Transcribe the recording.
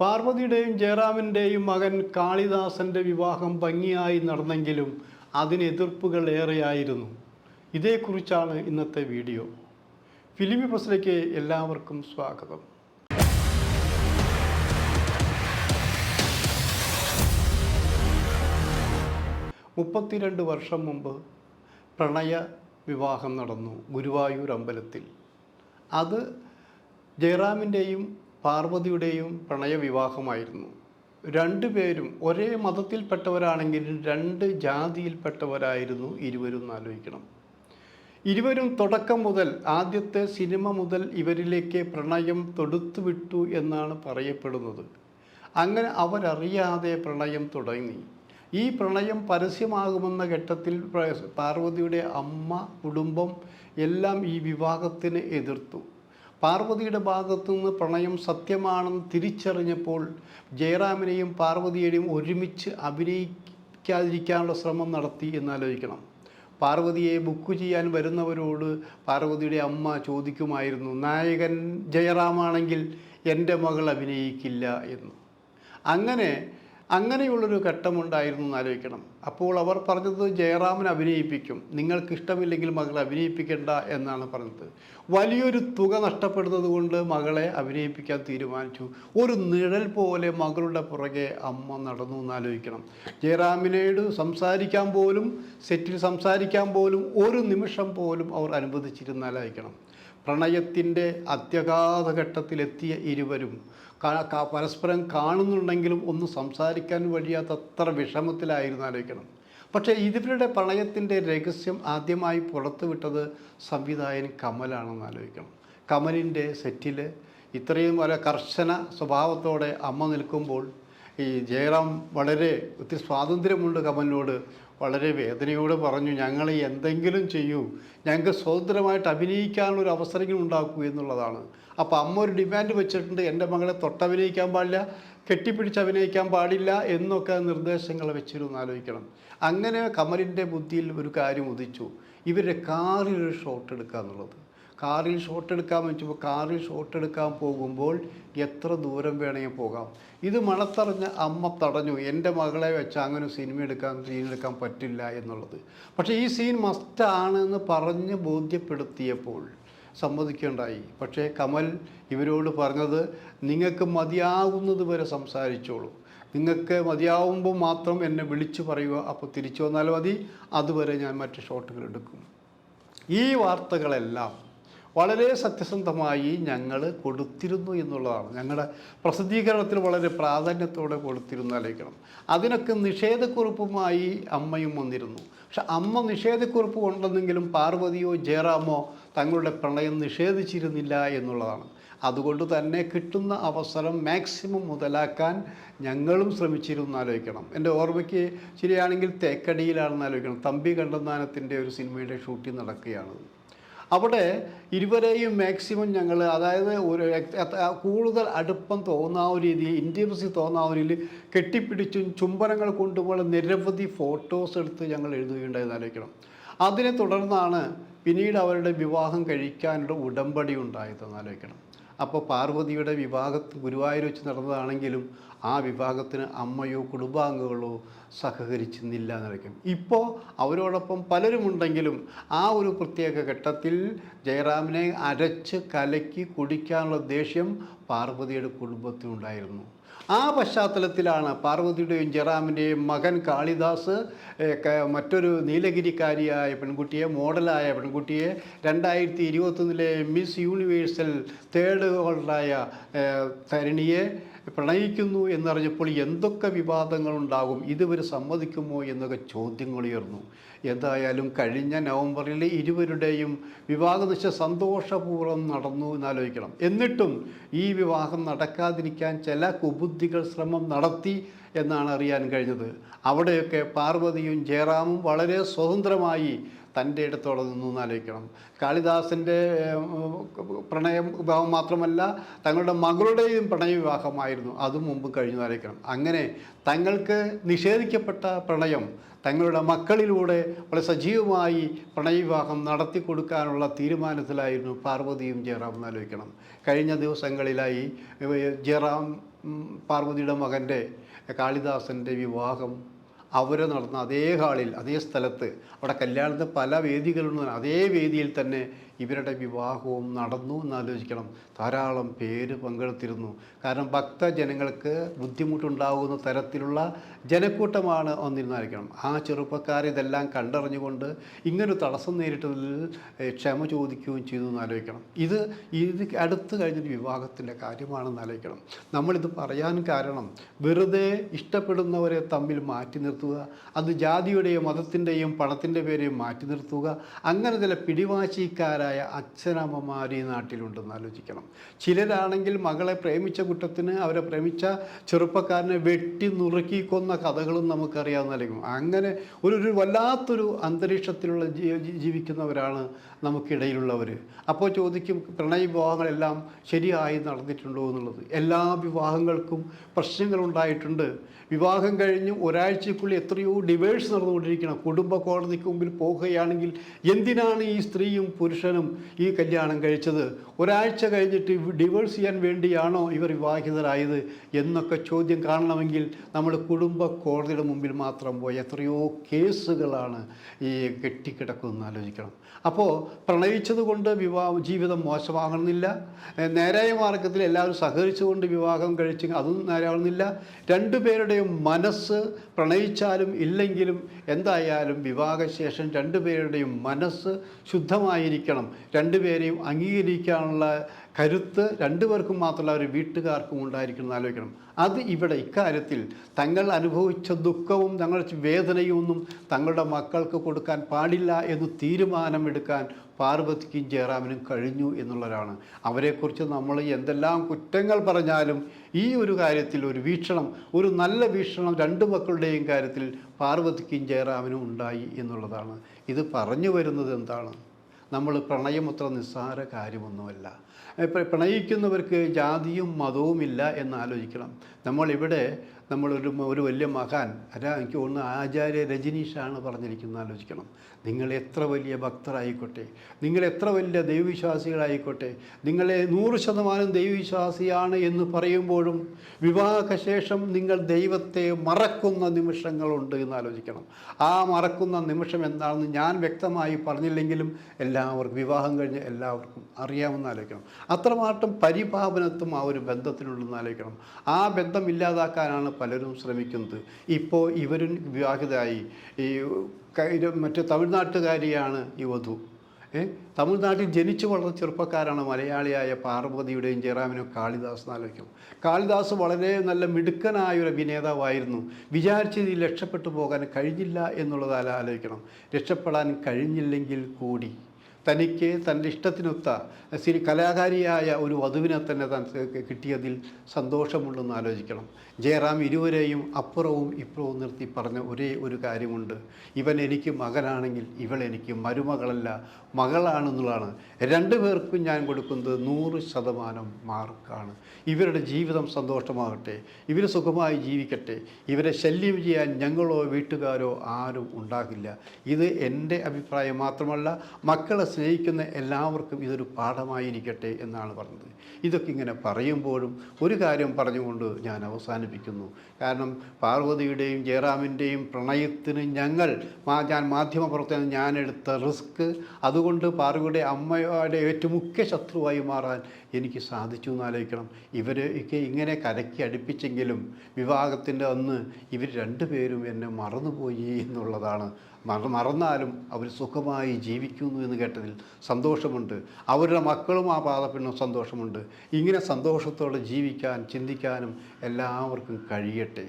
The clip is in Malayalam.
പാർവതിയുടെയും ജയറാമിൻ്റെയും മകൻ കാളിദാസൻ്റെ വിവാഹം ഭംഗിയായി നടന്നെങ്കിലും അതിന് എതിർപ്പുകൾ ഏറെയായിരുന്നു. ഇതേക്കുറിച്ചാണ് ഇന്നത്തെ വീഡിയോ. ഫിലിമി പ്രസിലേക്ക് എല്ലാവർക്കും സ്വാഗതം. മുപ്പത്തിരണ്ട് വർഷം മുമ്പ് പ്രണയ വിവാഹം നടന്നു ഗുരുവായൂർ അമ്പലത്തിൽ. അത് ജയറാമിൻ്റെയും പാർവതിയുടെയും പ്രണയവിവാഹമായിരുന്നു. രണ്ടുപേരും ഒരേ മതത്തിൽപ്പെട്ടവരാണെങ്കിലും രണ്ട് ജാതിയിൽപ്പെട്ടവരായിരുന്നു ഇരുവരും എന്നാലോചിക്കണം. ഇരുവരും തുടക്കം മുതൽ ആദ്യത്തെ സിനിമ മുതൽ ഇവരിലേക്ക് പ്രണയം തൊടുത്തുവിട്ടു എന്നാണ് പറയപ്പെടുന്നത്. അങ്ങനെ അവരറിയാതെ പ്രണയം തുടങ്ങി. ഈ പ്രണയം പരസ്യമാകുമെന്ന ഘട്ടത്തിൽ പാർവതിയുടെ അമ്മ, കുടുംബം എല്ലാം ഈ വിവാഹത്തിന് എതിർത്തു. പാർവതിയുടെ ഭാഗത്തുനിന്ന് പ്രണയം സത്യമാണെന്ന് തിരിച്ചറിഞ്ഞപ്പോൾ ജയറാമിനെയും പാർവതിയെയും ഒരുമിച്ച് അഭിനയിക്കാതിരിക്കാനുള്ള ശ്രമം നടത്തി എന്നാലോചിക്കണം. പാർവതിയെ ബുക്ക് ചെയ്യാൻ വരുന്നവരോട് പാർവതിയുടെ അമ്മ ചോദിക്കുമായിരുന്നു, നായകൻ ജയറാമാണെങ്കിൽ എൻ്റെ മകൾ അഭിനയിക്കില്ല എന്ന്. അങ്ങനെയുള്ളൊരു ഘട്ടമുണ്ടായിരുന്നു എന്നാലോചിക്കണം. അപ്പോൾ അവർ പറഞ്ഞത് ജയറാമിനെ അഭിനയിപ്പിക്കും, നിങ്ങൾക്കിഷ്ടമില്ലെങ്കിൽ മകളെ അഭിനയിപ്പിക്കേണ്ട എന്നാണ് പറഞ്ഞത്. വലിയൊരു തുക നഷ്ടപ്പെടുന്നത് കൊണ്ട് മകളെ അഭിനയിപ്പിക്കാൻ തീരുമാനിച്ചു. ഒരു നിഴൽ പോലെ മകളുടെ പുറകെ അമ്മ നടന്നു എന്നാലോചിക്കണം. ജയറാമിനോട് സംസാരിക്കാൻ പോലും, സെറ്റിൽ സംസാരിക്കാൻ പോലും ഒരു നിമിഷം പോലും അവർ അനുവദിച്ചിരുന്നാലായിരിക്കണം. പ്രണയത്തിൻ്റെ അത്യഗാധ ഘട്ടത്തിലെത്തിയ ഇരുവരും പരസ്പരം കാണുന്നുണ്ടെങ്കിലും ഒന്ന് സംസാരിക്കാൻ വഴിയാത്തത്ര വിഷമത്തിലായിരുന്നു ആലോചിക്കണം. പക്ഷേ ഇവരുടെ പ്രണയത്തിൻ്റെ രഹസ്യം ആദ്യമായി പുറത്തുവിട്ടത് സംവിധായകൻ കമലാണെന്ന് ആലോചിക്കണം. കമലിൻ്റെ സെറ്റിൽ ഇത്രയും വളരെ കർശന സ്വഭാവത്തോടെ അമ്മ നിൽക്കുമ്പോൾ ഈ ജയറാം വളരെ ഒത്തിരി സ്വാതന്ത്ര്യമുണ്ട് കമലിനോട്, വളരെ വേദനയോട് പറഞ്ഞു, ഞങ്ങൾ എന്തെങ്കിലും ചെയ്യൂ, ഞങ്ങൾക്ക് സ്വതന്ത്രമായിട്ട് അഭിനയിക്കാനുള്ളൊരു അവസരങ്ങൾ ഉണ്ടാക്കൂ എന്നുള്ളതാണ്. അപ്പോൾ അമ്മ ഒരു ഡിമാൻഡ് വെച്ചിട്ടുണ്ട്, എൻ്റെ മകളെ തൊട്ടഭിനയിക്കാൻ പാടില്ല, കെട്ടിപ്പിടിച്ച് അഭിനയിക്കാൻ പാടില്ല എന്നൊക്കെ നിർദ്ദേശങ്ങൾ വെച്ചിരുന്നു ആലോചിക്കണം. അങ്ങനെ കമലിൻ്റെ ബുദ്ധിയിൽ ഒരു കാര്യം ഉദിച്ചു, ഇവരുടെ കാറിൽ ഒരു ഷോട്ട് എടുക്കുക എന്നുള്ളത്. കാറിൽ ഷോട്ട് എടുക്കാൻ വെച്ചപ്പോൾ കാറിൽ ഷോട്ട് എടുക്കാൻ പോകുമ്പോൾ എത്ര ദൂരം വേണമെങ്കിൽ പോകാം. ഇത് മണത്തറിഞ്ഞ അമ്മ തടഞ്ഞു, എൻ്റെ മകളെ വെച്ച് അങ്ങനെ സീൻ എടുക്കാൻ പറ്റില്ല എന്നുള്ളത്. പക്ഷേ ഈ സീൻ മസ്റ്റാണെന്ന് പറഞ്ഞ് ബോധ്യപ്പെടുത്തിയപ്പോൾ സമ്മതിക്കേണ്ടായി. പക്ഷേ കമൽ ഇവരോട് പറഞ്ഞത്, നിങ്ങൾക്ക് മതിയാകുന്നത് വരെ സംസാരിച്ചോളൂ, നിങ്ങൾക്ക് മതിയാവുമ്പോൾ മാത്രം എന്നെ വിളിച്ചു പറയുക, അപ്പോൾ തിരിച്ചു വന്നാൽ മതി, അതുവരെ ഞാൻ മറ്റ് ഷോട്ടുകൾ എടുക്കും. ഈ വാർത്തകളെല്ലാം വളരെ സത്യസന്ധമായി ഞങ്ങൾ കൊടുത്തിരുന്നു എന്നുള്ളതാണ്. ഞങ്ങളുടെ പ്രസിദ്ധീകരണത്തിൽ വളരെ പ്രാധാന്യത്തോടെ കൊടുത്തിരുന്നാലേക്കണം. അതിനൊക്കെ നിഷേധക്കുറിപ്പുമായി അമ്മയും വന്നിരുന്നു. പക്ഷെ അമ്മ നിഷേധക്കുറിപ്പ് കൊണ്ടെന്നെങ്കിലും പാർവതിയോ ജയറാമോ തങ്ങളുടെ പ്രണയം നിഷേധിച്ചിരുന്നില്ല എന്നുള്ളതാണ്. അതുകൊണ്ട് തന്നെ കിട്ടുന്ന അവസരം മാക്സിമം മുതലാക്കാൻ ഞങ്ങളും ശ്രമിച്ചിരുന്നു ആലോചിക്കണം. എൻ്റെ ഓർമ്മയ്ക്ക് ശരിയാണെങ്കിൽ തേക്കടിയിലാണെന്ന് ആലോചിക്കണം. തമ്പി കണ്ണന്താനത്തിൻ്റെ ഒരു സിനിമയുടെ ഷൂട്ടിംഗ് നടക്കുകയാണ്. അവിടെ ഇരുവരെയും മാക്സിമം ഞങ്ങൾ, അതായത് ഒരു കൂടുതൽ അടുപ്പം തോന്നാവുന്ന രീതിയിൽ, ഇൻറ്റിമസി തോന്നാവുന്ന രീതിയിൽ കെട്ടിപ്പിടിച്ചും ചുംബനങ്ങൾ കൊണ്ടുപോലെ നിരവധി ഫോട്ടോസ് എടുത്ത് ഞങ്ങൾ എഴുതുകയുണ്ടായെന്ന് ആലോചിക്കണം. അതിനെ തുടർന്നാണ് പിന്നീട് അവരുടെ വിവാഹം കഴിക്കാനുള്ള ഉടമ്പടി ഉണ്ടായതെന്ന് ആലോചിക്കണം. അപ്പോൾ പാർവതിയുടെ വിവാഹത്ത് ഗുരുവായൂർ വെച്ച് നടന്നതാണെങ്കിലും ആ വിവാഹത്തിന് അമ്മയോ കുടുംബാംഗങ്ങളോ സഹകരിച്ചിരുന്നില്ല എന്നായിരിക്കും. ഇപ്പോൾ അവരോടൊപ്പം പലരുമുണ്ടെങ്കിലും ആ ഒരു പ്രത്യേക ഘട്ടത്തിൽ ജയറാമിനെ അരച്ച് കലക്കി കുടിക്കാനുള്ള ദേഷ്യം പാർവതിയുടെ കുടുംബത്തിനുണ്ടായിരുന്നു. ആ പശ്ചാത്തലത്തിലാണ് പാർവതിയുടെയും ജയറാമിൻ്റെയും മകൻ കാളിദാസ് മറ്റൊരു നീലഗിരിക്കാരിയായ പെൺകുട്ടിയെ, മോഡലായ പെൺകുട്ടിയെ 2021 മിസ് യൂണിവേഴ്സൽ തേർഡ് ഹോൾഡറായ തരുണിയെ പ്രണയിക്കുന്നു എന്നറിഞ്ഞപ്പോൾ എന്തൊക്കെ വിവാദങ്ങളുണ്ടാകും, ഇതുവർ സമ്മതിക്കുമോ എന്നൊക്കെ ചോദ്യങ്ങൾ ഉയർന്നു. എന്തായാലും കഴിഞ്ഞ നവംബറിൽ ഇരുവരുടെയും വിവാഹ നിശ്ചയം സന്തോഷപൂർവ്വം നടന്നു എന്നാലോചിക്കണം. എന്നിട്ടും ഈ വിവാഹം നടക്കാതിരിക്കാൻ ചില കുബുദ്ധികൾ ശ്രമം നടത്തി എന്നാണ് അറിയാൻ കഴിഞ്ഞത്. അവിടെയൊക്കെ പാർവതിയും ജയറാമും വളരെ സ്വതന്ത്രമായി തൻ്റെ ഇടത്തോടെ നിന്നു എന്നാലോചിക്കണം. കാളിദാസൻ്റെ പ്രണയം വിവാഹം മാത്രമല്ല, തങ്ങളുടെ മകളുടെയും പ്രണയവിവാഹമായിരുന്നു, അതും മുമ്പ് കഴിഞ്ഞു ആലോചിക്കണം. അങ്ങനെ തങ്ങൾക്ക് നിഷേധിക്കപ്പെട്ട പ്രണയം തങ്ങളുടെ മക്കളിലൂടെ വളരെ സജീവമായി പ്രണയവിവാഹം നടത്തി കൊടുക്കാനുള്ള തീരുമാനത്തിലായിരുന്നു പാർവതിയും ജയറാം എന്നാലോചിക്കണം. കഴിഞ്ഞ ദിവസങ്ങളിലായി ജയറാം പാർവതിയുടെ മകൻ്റെ കാളിദാസൻ്റെ വിവാഹം അവരെ നടന്ന അതേ ഹാളിൽ, അതേ സ്ഥലത്ത്, അവിടെ കല്യാണത്തിന് പല വേദികളുണ്ട്, അതേ വേദിയിൽ തന്നെ ഇവരുടെ വിവാഹവും നടന്നു എന്നാലോചിക്കണം. ധാരാളം പേര് പങ്കെടുത്തിരുന്നു. കാരണം ഭക്തജനങ്ങൾക്ക് ബുദ്ധിമുട്ടുണ്ടാകുന്ന തരത്തിലുള്ള ജനക്കൂട്ടമാണ് വന്നിരുന്നായിരിക്കണം. ആ ചെറുപ്പക്കാർ ഇതെല്ലാം കണ്ടറിഞ്ഞുകൊണ്ട് ഇങ്ങനൊരു തടസ്സം നേരിട്ടതിൽ ക്ഷമ ചോദിക്കുകയും ചെയ്തു എന്നാലോചിക്കണം. ഇത് അടുത്ത് കഴിഞ്ഞൊരു വിവാഹത്തിൻ്റെ കാര്യമാണെന്ന് ആലോചിക്കണം. നമ്മളിത് പറയാൻ കാരണം വെറുതെ ഇഷ്ടപ്പെടുന്നവരെ തമ്മിൽ മാറ്റി നിർത്തുക, അത് ജാതിയുടെയും മതത്തിൻ്റെയും പണത്തിൻ്റെ പേരെയും മാറ്റി നിർത്തുക, അങ്ങനെ ചില പിടിവാശിക്കാരായ അച്ഛനമ്മമാർ ഈ നാട്ടിലുണ്ടെന്ന് ആലോചിക്കണം. ചിലരാണെങ്കിൽ മകളെ പ്രേമിച്ച കുറ്റത്തിന് അവരെ പ്രേമിച്ച ചെറുപ്പക്കാരനെ വെട്ടി നുറുക്കി കൊന്ന കഥകളും നമുക്കറിയാവുന്നതായിരിക്കും. അങ്ങനെ ഒരു വല്ലാത്തൊരു അന്തരീക്ഷത്തിലുള്ള ജീവിക്കുന്നവരാണ് നമുക്കിടയിലുള്ളവർ. അപ്പോൾ ചോദിക്കും, പ്രണയ വിവാഹങ്ങളെല്ലാം ശരിയായി നടന്നിട്ടുണ്ടോ എന്നുള്ളത്. എല്ലാ വിവാഹങ്ങൾക്കും പ്രശ്നങ്ങളുണ്ടായിട്ടുണ്ട്. വിവാഹം കഴിഞ്ഞ് ഒരാഴ്ചക്കുള്ളിൽ എത്രയോ ഡിവേഴ്സ് നടന്നുകൊണ്ടിരിക്കണം. കുടുംബ കോടതിക്ക് മുമ്പിൽ പോകുകയാണെങ്കിൽ എന്തിനാണ് ഈ സ്ത്രീയും പുരുഷനും ഈ കല്യാണം കഴിച്ചത്, ഒരാഴ്ച കഴിഞ്ഞിട്ട് ഡിവേഴ്സ് ചെയ്യാൻ വേണ്ടിയാണോ ഇവർ വിവാഹിതരായത് എന്നൊക്കെ ചോദ്യം കാണണമെങ്കിൽ നമ്മൾ കുടുംബ കോടതിയുടെ മുമ്പിൽ മാത്രം പോയി എത്രയോ കേസുകളാണ് ഈ കെട്ടിക്കിടക്കുന്നതെന്ന് ആലോചിക്കണം. അപ്പോൾ പ്രണയിച്ചത് കൊണ്ട് ജീവിതം മോശമാകണമെന്നില്ല. നേരായ മാർഗത്തിൽ എല്ലാവരും സഹകരിച്ചുകൊണ്ട് വിവാഹം കഴിച്ച് അതും നേരാവുന്നില്ല. രണ്ടുപേരുടെയും മനസ്സ് പ്രണയിച്ചാലും ഇല്ലെങ്കിലും എന്തായാലും വിവാഹശേഷം രണ്ടുപേരുടെയും മനസ്സ് ശുദ്ധമായിരിക്കണം. രണ്ടുപേരെയും അംഗീകരിക്കാനുള്ള കരുത്ത് രണ്ടുപേർക്കും മാത്രമല്ല ഒരു വീട്ടുകാർക്കും ഉണ്ടായിരിക്കണം എന്ന് ആലോചിക്കണം. അത് ഇവിടെ ഇക്കാര്യത്തിൽ തങ്ങൾ അനുഭവിച്ച ദുഃഖവും തങ്ങളുടെ വേദനയും ഒന്നും തങ്ങളുടെ മക്കൾക്ക് കൊടുക്കാൻ പാടില്ല എന്ന് തീരുമാനമെടുക്കാൻ പാർവതിക്കും ജയറാമിനും കഴിഞ്ഞു എന്നുള്ളതാണ്. അവരെക്കുറിച്ച് നമ്മൾ എന്തെല്ലാം കുറ്റങ്ങൾ പറഞ്ഞാലും ഈ ഒരു കാര്യത്തിൽ ഒരു വീക്ഷണം, ഒരു നല്ല വീക്ഷണം രണ്ട് മക്കളുടെയും കാര്യത്തിൽ പാർവതിക്കും ജയറാമിനും ഉണ്ടായി എന്നുള്ളതാണ്. ഇത് പറഞ്ഞു വരുന്നത് എന്താണ്? നമ്മൾ പ്രണയം അത്ര നിസ്സാര കാര്യമൊന്നുമല്ല. പ്രണയിക്കുന്നവർക്ക് ജാതിയും മതവുമില്ല എന്നാലോചിക്കണം. നമ്മളിവിടെ ഒരു വലിയ മഹാൻ എനിക്ക് തോന്നുന്നു ആചാര്യ രജനീഷാണ് പറഞ്ഞിരിക്കുന്നത് ആലോചിക്കണം. നിങ്ങൾ എത്ര വലിയ ഭക്തരായിക്കോട്ടെ, നിങ്ങൾ എത്ര വലിയ ദൈവവിശ്വാസികളായിക്കോട്ടെ, നിങ്ങളെ 100% ദൈവവിശ്വാസിയാണ് എന്ന് പറയുമ്പോഴും വിവാഹശേഷം നിങ്ങൾ ദൈവത്തെ മറക്കുന്ന നിമിഷങ്ങളുണ്ട് എന്നാലോചിക്കണം. ആ മറക്കുന്ന നിമിഷം എന്താണെന്ന് ഞാൻ വ്യക്തമായി പറഞ്ഞില്ലെങ്കിലും എല്ലാവർക്കും വിവാഹം കഴിഞ്ഞ് എല്ലാവർക്കും അറിയാമെന്ന് ആലോചിക്കണം. അത്രമാത്രം പരിപാവനത്വം ആ ഒരു ബന്ധത്തിനുള്ളതെന്ന് ആലോചിക്കണം. ആ ബന്ധം ഇല്ലാതാക്കാനാണ് പലരും ശ്രമിക്കുന്നത്. ഇപ്പോൾ ഇവരും വിവാഹിതരായി. ഈ മറ്റേ തമിഴ്നാട്ടുകാരിയാണ് ഈ വധു. തമിഴ്നാട്ടിൽ ജനിച്ചു വളർന്ന ചെറുപ്പക്കാരാണ് മലയാളിയായ പാർവതിയുടെയും ജയറാമിനും കാളിദാസ് എന്നാലോചിക്കും. കാളിദാസ് വളരെ നല്ല മിടുക്കനായൊരു അഭിനേതാവായിരുന്നു. വിചാരിച്ചത് രക്ഷപ്പെട്ടു പോകാൻ കഴിഞ്ഞില്ല എന്നുള്ളത് ആലോചിക്കണം. രക്ഷപ്പെടാൻ കഴിഞ്ഞില്ലെങ്കിൽ കൂടി തനിക്ക് തൻ്റെ ഇഷ്ടത്തിനൊത്ത കലാകാരിയായ ഒരു വധുവിനെ തന്നെ കിട്ടിയതിൽ സന്തോഷമുണ്ടെന്ന് ആലോചിക്കണം. ജയറാം ഇരുവരെയും അപ്പുറവും ഇപ്പുറവും നിർത്തി പറഞ്ഞ ഒരേ ഒരു കാര്യമുണ്ട്: ഇവൻ എനിക്ക് മകനാണെങ്കിൽ ഇവൾ എനിക്ക് മരുമകളല്ല, മകളാണെന്നുള്ളതാണ്. രണ്ടുപേർക്കും ഞാൻ കൊടുക്കുന്നത് 100% മാർക്കാണ്. ഇവരുടെ ജീവിതം സന്തോഷമാകട്ടെ, ഇവർ സുഖമായി ജീവിക്കട്ടെ, ഇവരെ ശല്യം ചെയ്യാൻ ഞങ്ങളോ വീട്ടുകാരോ ആരും ഉണ്ടാകില്ല. ഇത് എൻ്റെ അഭിപ്രായം മാത്രമല്ല, മക്കളെ സ്നേഹിക്കുന്ന എല്ലാവർക്കും ഇതൊരു പാഠമായിരിക്കട്ടെ എന്നാണ് പറഞ്ഞത്. ഇതൊക്കെ ഇങ്ങനെ പറയുമ്പോഴും ഒരു കാര്യം പറഞ്ഞുകൊണ്ട് ഞാൻ അവസാനിപ്പിക്കുന്നു. കാരണം പാർവതിയുടെയും ജയറാമിൻ്റെയും പ്രണയത്തിന് ഞാൻ മാധ്യമപ്രവർത്തനം ഞാൻ എടുത്ത റിസ്ക്, അതുകൊണ്ട് പാർവതിയുടെ അമ്മയുടെ ഏറ്റവും മുഖ്യ ശത്രുവായി മാറാൻ എനിക്ക് സാധിച്ചു എന്നാലോചിക്കണം. ഇവരൊക്കെ ഇങ്ങനെ കരയ്ക്ക് അടുപ്പിച്ചെങ്കിലും വിവാഹത്തിൻ്റെ അന്ന് ഇവർ രണ്ടുപേരും എന്നെ മറന്നുപോയി എന്നുള്ളതാണ്. മറന്നാലും അവർ സുഖമായി ജീവിക്കുന്നു എന്ന് കേട്ടതിൽ സന്തോഷമുണ്ട്. അവരുടെ മക്കളും ആ പാതപ്പെണ്ണും സന്തോഷമുണ്ട്. ഇങ്ങനെ സന്തോഷത്തോടെ ജീവിക്കാൻ ചിന്തിക്കാനും എല്ലാവർക്കും കഴിയട്ടെ.